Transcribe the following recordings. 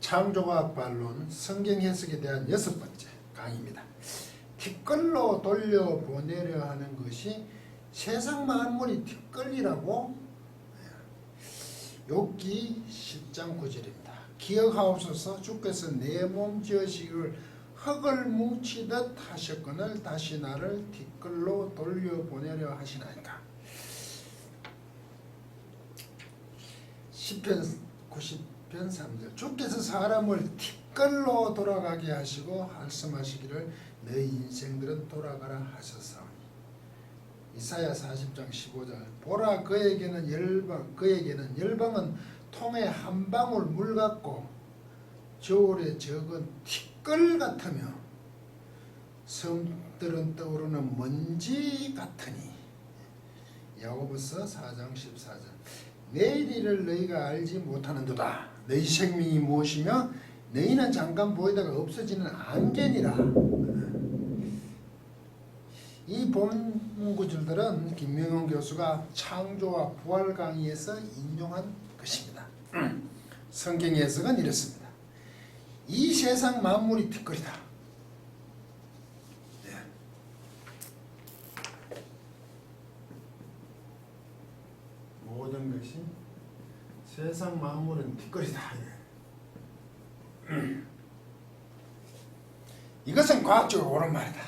창조과학 반론 성경 해석에 대한 6번째 강의입니다. 티끌로 돌려보내려 하는 것이 세상 만물이 티끌이라고. 욥기 10장 9절입니다. 기억하옵소서. 주께서 내 몸 지으시기를 흙을 뭉치듯 하셨거늘 다시 나를 티끌로 돌려보내려 하시나이까. 시편 90편 3절. 주께서 사람을 티끌로 돌아가게 하시고 말씀하시기를 너희 인생들은 돌아가라 하셨사오니. 이사야 40장 15절. 보라 그에게는 열방은 통에 한 방울 물 같고 저울에 적은 티끌 같으며 섬들은 떠오르는 먼지 같으니. 야고보서 4장 14절. 내일 일을 너희가 알지 못하는도다. 너희 생명이 무엇이며 너희는 잠깐 보이다가 없어지는 안개니라. 이 본구절들은 김명훈 교수가 창조와 부활 강의에서 인용한 것입니다. 성경 해석은 이렇습니다. 이 세상 만물이 티끌이다. 네. 모든 것이 세상 만물은 티끌이다. 이것은 과학적으로 옳은 말이다.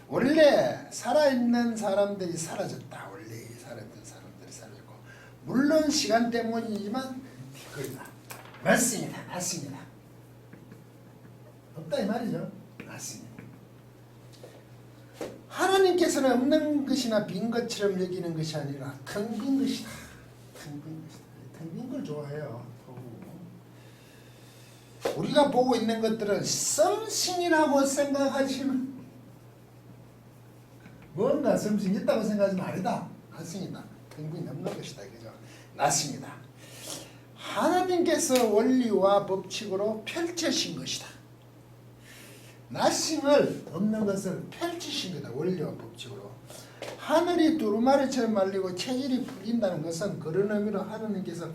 원래 살아있는 사람들이 사라졌다. 원래 살아있던 사람들이 사라졌고, 물론 시간 때문이지만 티끌이다. 맞습니다. 맞습니다. 없다 이 말이죠. 맞습니다. 하나님께서는 없는 것이나 빈 것처럼 여기는 것이 아니라 텅 빈 것이다. 텅 빈 것이다. 텅 빈 걸 좋아해요. 우리가 보고 있는 것들은 썸씽이라고 생각하시면 뭔가 썸씽이 있다고 생각하지는 아니다. 맞습니다. 텅 빈 없는 것이다. 그죠? 맞습니다. 하나님께서 원리와 법칙으로 펼치신 것이다. 나싱을 없는 것을 펼치신 거다. 원리와 법칙으로. 하늘이 두루마리처럼 말리고 체질이 풀린다는 것은 그런 의미로 하나님께서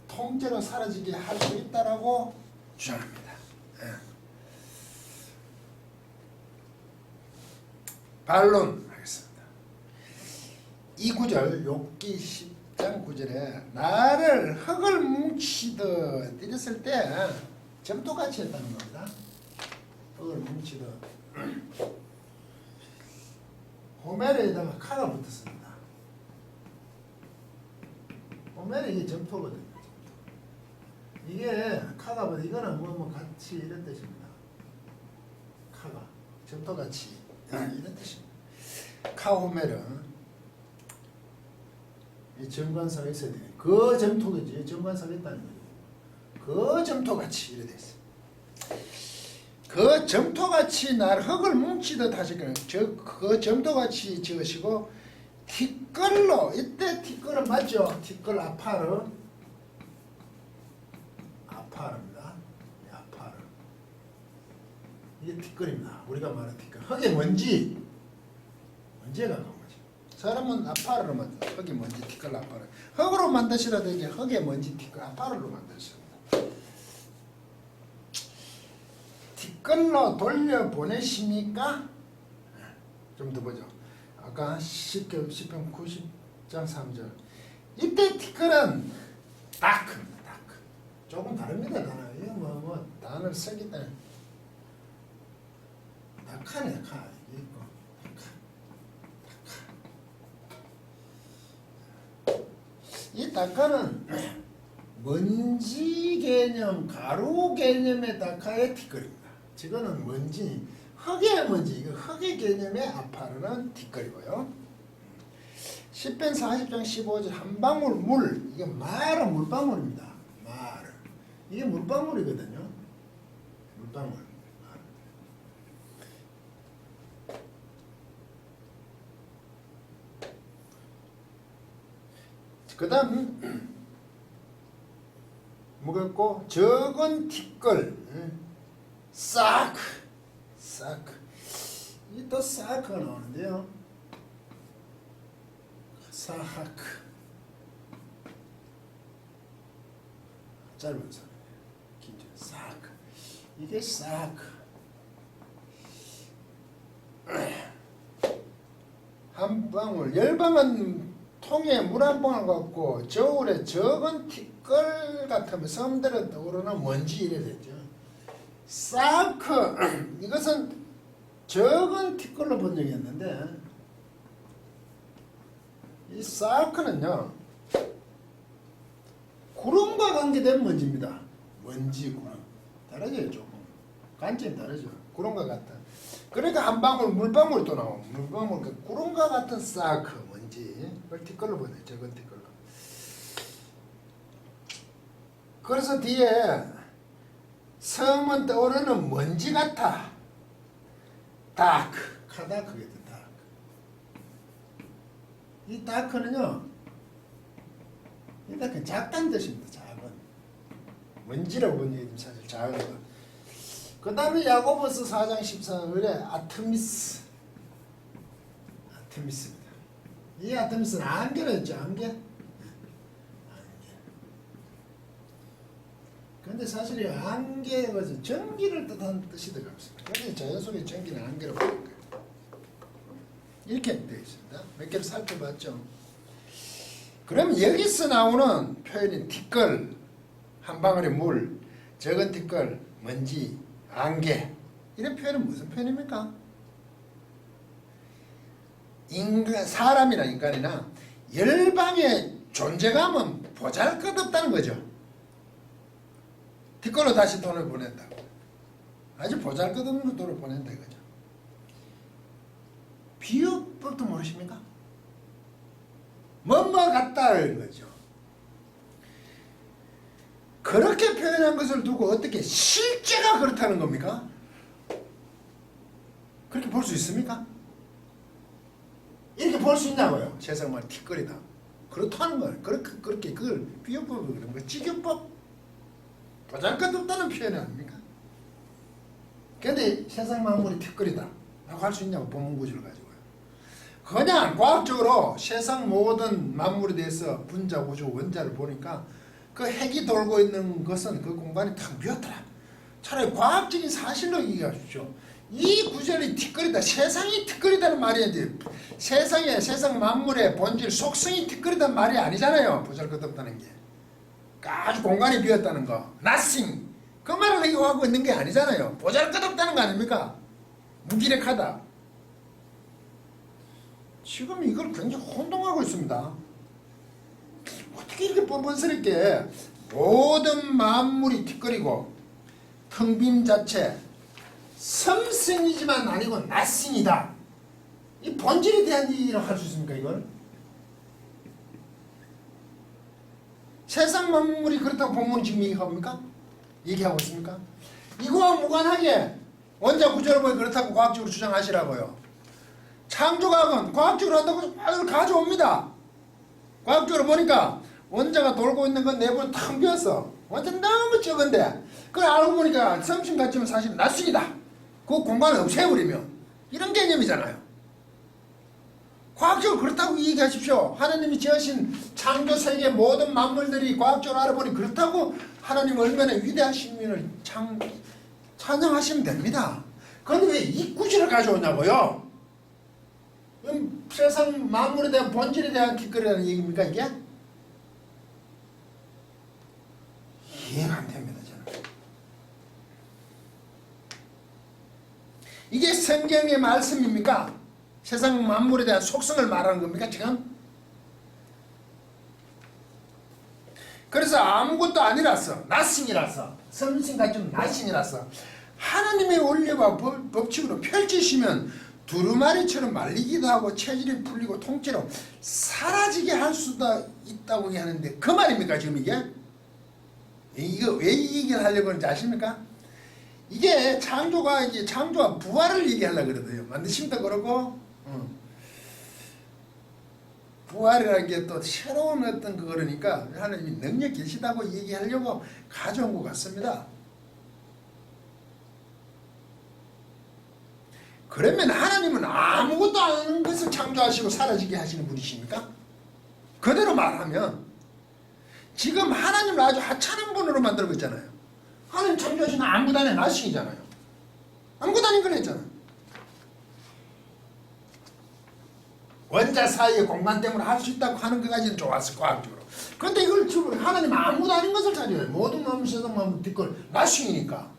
통째로 사라지게 할 수 있다라고 주장합니다. 반론하겠습니다. 이 구절 욥기 10장 9절에 나를 흙을 뭉치듯 이랬을 때 점토같이 했다는 겁니다. 흙을 뭉치듯. 호멜에다가 카가 붙었습니다. 호멜에 이게 점토거든요. 이게 카가 붙어. 이거는 뭐 같이 이런 뜻입니다. 카가 점토같이 이런 뜻입니다. 카호멜은 이 정관사가 있어야 돼요. 그 점토겠지. 정관사가 있다는 거죠. 그 점토같이 이래 됐어요. 그 점토같이 날 흙을 뭉치듯 하시거든요. 그 점토같이 지으시고 티끌로. 이때 티끌은 맞죠? 티끌 아파르. 아파르입니다. 아파르. 이게 티끌입니다. 우리가 말하는 티끌. 흙의 먼지. 먼지에 가까운 거죠. 사람은 아파르로 만든다. 흙의 먼지 티끌 아파르. 흙으로 만드시라도 이게 흙의 먼지 티끌 아파르로 만드십니다. 티끌로 돌려보내십니까? 좀 더 보죠. 아까 10편 90장 3절. 이때 티끌은 다크입니다. 다크. 조금 다릅니다. 단어. 이거 단어를 쓰기 때문에 다카네. 카. 이 다카는 먼지 개념, 가루 개념의 다카의 티끌입니다. 지금은 먼지, 흙의 먼지, 이거 흙의 개념의 아파르는 티끌이고요. 시편 40장 15절 한 방울 물, 이게 말은 물방울입니다. 말, 이게 물방울이거든요. 물방울. 그 다음 무겁고 적은 티끌 싹 이 또 사크가 나오는데요. 사하크 짧은 소리. 기준 사크. 이게 사크. 한 방울 열방은 통에 물 한 방울 같고 저울에 적은 티끌 같으면 섬들어 떠오르는 먼지 이래 되죠. 사크 이것은 적은 티끌로 번역했는데 이 사크는요 구름과 관계된 먼지입니다. 먼지 구름 다르죠. 조금 관점이 다르죠. 구름과 같은 그러니까 한 방울 물방울이 또 나오고 물방울 구름과 같은 사크 먼지 그걸 티끌로 보내 적은 티끌로. 그래서 뒤에 섬은 떠오르는 먼지 같아. 다크 카다크겠다. 다크. 이 다크는요 이 다크 작다는 뜻입니다. 작은 먼지라고 번역이 사실 작은 거. 그 다음에 야고보서 4장 14절에 아테미스입니다. 이 아테미스는 안개라 했죠. 안개. 근데 사실 이 안개가 전기를 뜻하는 뜻이 들어갑니다. 그래서 자연 속의 전기는 안개로 보는 거예요. 이렇게 되어 있습니다. 몇 개를 살펴봤죠. 그럼 여기서 나오는 표현인 티끌, 한 방울의 물, 적은 티끌, 먼지, 안개 이런 표현은 무슨 표현입니까? 사람이나 인간이나 열방의 존재감은 보잘것없다는 거죠. 티끌로 다시 돈을 보낸다고. 아주 보잘것없는 돈을 보낸다 이거죠. 비유법도 모르십니까? 뭐뭐 같다 이거죠. 그렇게 표현한 것을 두고 어떻게 실제가 그렇다는 겁니까? 그렇게 볼 수 있습니까? 이렇게 볼 수 있냐고요. 세상만 티끌이다. 그렇다는 거예요. 그렇게 그걸 비유법을 그런 거 직유법 보잘것없다는 표현이 아닙니까? 근데 세상 만물이 티끌이다 라고 할 수 있냐고 본문 구조를 가지고요. 그냥 과학적으로 세상 모든 만물에 대해서 분자, 구조, 원자를 보니까 그 핵이 돌고 있는 것은 그 공간이 탁 비었더라. 차라리 과학적인 사실로 얘기하십시오. 이 구절이 티끌이다. 세상이 티끌이다는 말이지. 세상 만물의 본질, 속성이 티끌이다는 말이 아니잖아요. 보잘것없다는 게. 아주 공간이 비었다는 거. nothing. 그 말을 얘기하고 있는 게 아니잖아요. 보잘것없다는 거 아닙니까? 무기력하다. 지금 이걸 굉장히 혼동하고 있습니다. 어떻게 이렇게 뻔뻔스럽게 모든 만물이 티끌이고 텅 빈 자체 something이지만 아니고 nothing이다. 이 본질에 대한 얘기를 할 수 있습니까 이걸? 세상 만물이 그렇다고 본문이 지금 얘기합니까? 얘기하고 있습니까? 이거와 무관하게 원자 구조를 보니 그렇다고 과학적으로 주장하시라고요. 창조과학은 과학적으로 한다고 아주 가져옵니다. 과학적으로 보니까 원자가 돌고 있는 건 내부는 텅 비었어. 원자는 너무 적은데 그걸 알고 보니까 섬신 같지만 사실 낯익이다. 그 공간을 없애버리면 이런 개념이잖아요. 과학적으로 그렇다고 얘기하십시오. 하나님이 지으신 창조 세계 모든 만물들이 과학적으로 알아보니 그렇다고 하나님 얼마나 위대하신 분을 찬양하시면 됩니다. 그런데 왜 이 구절을 가져오냐고요? 세상 만물에 대한 본질에 대한 티끌이라는 얘기입니까 이게? 이해가 안 됩니다 저는. 이게 성경의 말씀입니까? 세상 만물에 대한 속성을 말하는 겁니까 지금? 그래서 아무것도 아니라서 나싱이라서 섬신과 좀 나싱이라서 하나님의 원리와 법칙으로 펼치시면 두루마리처럼 말리기도 하고 체질이 풀리고 통째로 사라지게 할 수도 있다고 하는데 그 말입니까 지금 이게? 이거 왜 이 얘기를 하려고 하는지 아십니까? 이게 창조가 이제 창조와 부활을 얘기하려고 그러더요. 만드심도 그러고 부활이라는 게 또 새로운 어떤 그거니까 하나님이 능력 계시다고 얘기하려고 가져온 것 같습니다. 그러면 하나님은 아무것도 안 하는 것을 창조하시고 사라지게 하시는 분이십니까? 그대로 말하면 지금 하나님을 아주 하찮은 분으로 만들고 있잖아요. 하나님 창조하신 아무것도 안 해. 나싱이잖아요. 아무것도 아닌 걸 했잖아. 원자 사이의 공간 때문에 할 수 있다고 하는 것까지는 좋았을 과학적으로. 그런데 이걸 지금 하나님 아무도 아닌 것을 찾아요. 모든 마음 세상 마음 뒷걸 나싱이니까.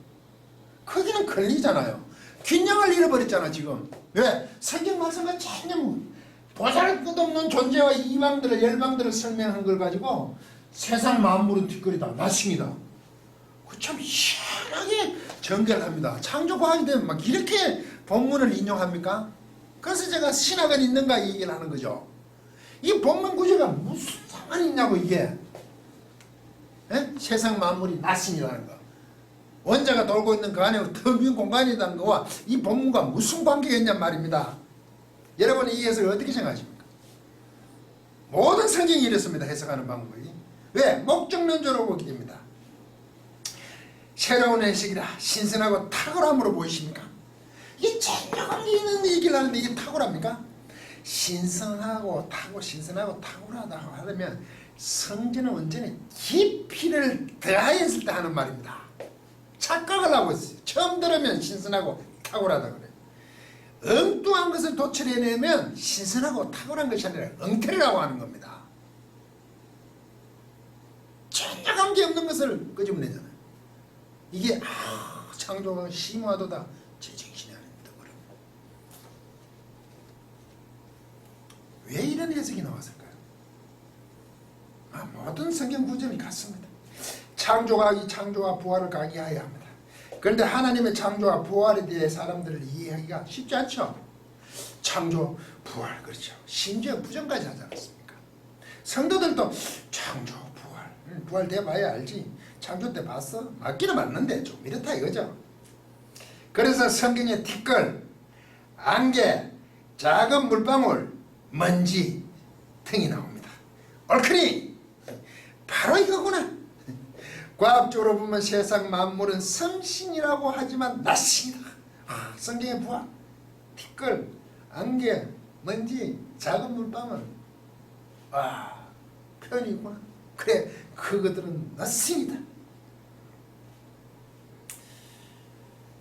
거기는 걸리잖아요. 균형을 잃어버렸잖아 지금. 왜? 성경 말씀과 전혀 보잘것없는 존재와 이방들을 열방들을 설명한 걸 가지고 세상 만물은 뒷거리다. 나싱이다. 그 참 희한하게 전개합니다. 창조과학이 되면 막 이렇게 본문을 인용합니까? 그래서 제가 신학은 있는가 이 얘기를 하는 거죠. 이 본문 구조가 무슨 상관이 있냐고 이게. 에? 세상 만물이 나싱이라는 거. 원자가 돌고 있는 그 안에 더 빈 공간이라는 거와 이 본문과 무슨 관계가 있냔 말입니다. 여러분 이 해석을 어떻게 생각하십니까? 모든 성경이 이렇습니다. 해석하는 방법이. 왜? 목적론적으로 보기 됩니다. 새로운 해석이라 신선하고 탁월함으로 보이십니까? 이게 전혀 관계 있는 얘기를 하는데 이게 탁월합니까? 신선하고 탁월하다고 하려면 성경은 언제나 깊이를 더하였을 때 하는 말입니다. 착각을 하고 있어요. 처음 들으면 신선하고 탁월하다 그래요. 엉뚱한 것을 도출해내면 신선하고 탁월한 것이 아니라 엉터리라고 하는 겁니다. 전혀 관계없는 것을 끄집어내잖아요. 이게 창조가 심오하도다 제정신이 아닙니다. 왜 이런 해석이 나왔을까요? 모든 성경 구절이 같습니다. 창조과학이 창조와 부활을 가기하여야 합니다. 그런데 하나님의 창조와 부활에 대해 사람들을 이해하기가 쉽지 않죠. 창조, 부활, 그렇죠. 심지어 부정까지 하지 않았습니까? 성도들도 창조, 부활 돼봐야 알지. 창조 때 봤어? 맞기는 맞는데 좀 이렇다 이거죠. 그래서 성경에 티끌, 안개, 작은 물방울, 먼지 등이 나옵니다. 옳으니 바로 이거구나. 과학적으로 보면 세상 만물은 성신이라고 하지만 낯이다. 성경의 부활, 티끌, 안개, 먼지, 작은 물방울. 표현이구나. 그래, 그것들은 낯입니다.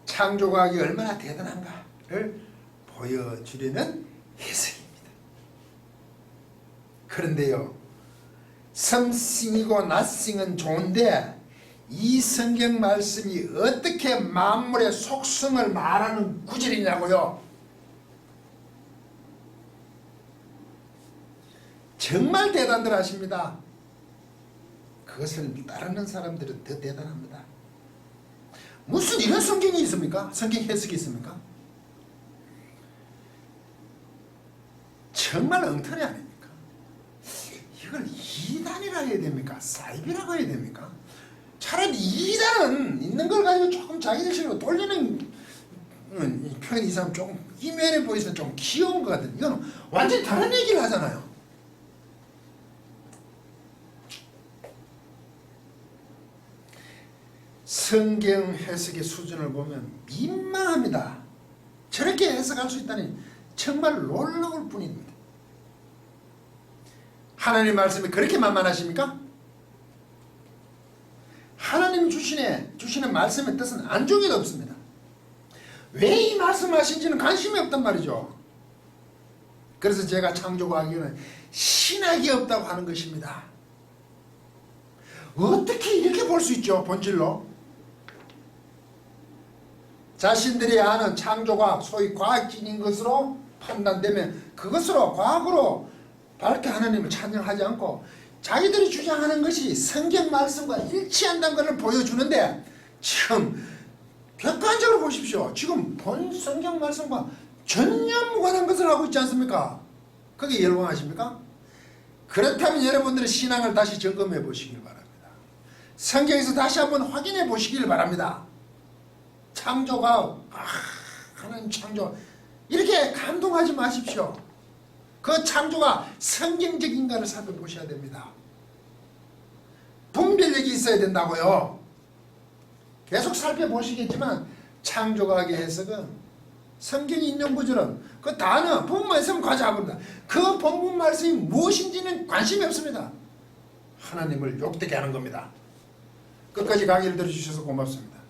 창조과학이 얼마나 대단한가를 보여주려는 해석입니다. 그런데요, something이고 nothing은 좋은데 이 성경 말씀이 어떻게 만물의 속성을 말하는 구절이냐고요. 정말 대단들 하십니다. 그것을 따르는 사람들은 더 대단합니다. 무슨 이런 성경이 있습니까? 성경 해석이 있습니까? 정말 엉터리 아닙니까? 이걸 이단이라 해야 됩니까? 사이비라고 해야 됩니까? 차라리 이단은 있는 걸 가지고 조금 자기들 식으로 돌리는 표현이 있으면 조금 이면에 보이서 좀 귀여운 것 같은데 이건 완전히 다른 얘기를 하잖아요. 성경 해석의 수준을 보면 민망합니다. 저렇게 해석할 수 있다니 정말 놀라울 뿐입니다. 하나님 말씀이 그렇게 만만하십니까? 하나님 주시는 말씀의 뜻은 안중에도 없습니다. 왜 이 말씀을 하신지는 관심이 없단 말이죠. 그래서 제가 창조과학에는 신학이 없다고 하는 것입니다. 어떻게 이렇게 볼 수 있죠? 본질로 자신들이 아는 창조과학, 소위 과학적인 것으로 판단되면 그것으로 과학으로 밝게 하나님을 찬양하지 않고 자기들이 주장하는 것이 성경 말씀과 일치한다는 것을 보여주는데 참 객관적으로 보십시오. 지금 본 성경 말씀과 전혀 무관한 것을 하고 있지 않습니까? 그게 열광하십니까? 그렇다면 여러분들의 신앙을 다시 점검해 보시길 바랍니다. 성경에서 다시 한번 확인해 보시길 바랍니다. 창조가 하나님 창조 이렇게 감동하지 마십시오. 그 창조가 성경적인가를 살펴보셔야 됩니다. 분별력이 있어야 된다고요. 계속 살펴보시겠지만 창조과학의 해석은 성경이 있는 구절은 그 단어 본문 말씀 가져와버린다. 그 본문 말씀이 무엇인지는 관심이 없습니다. 하나님을 욕되게 하는 겁니다. 끝까지 강의를 들어주셔서 고맙습니다.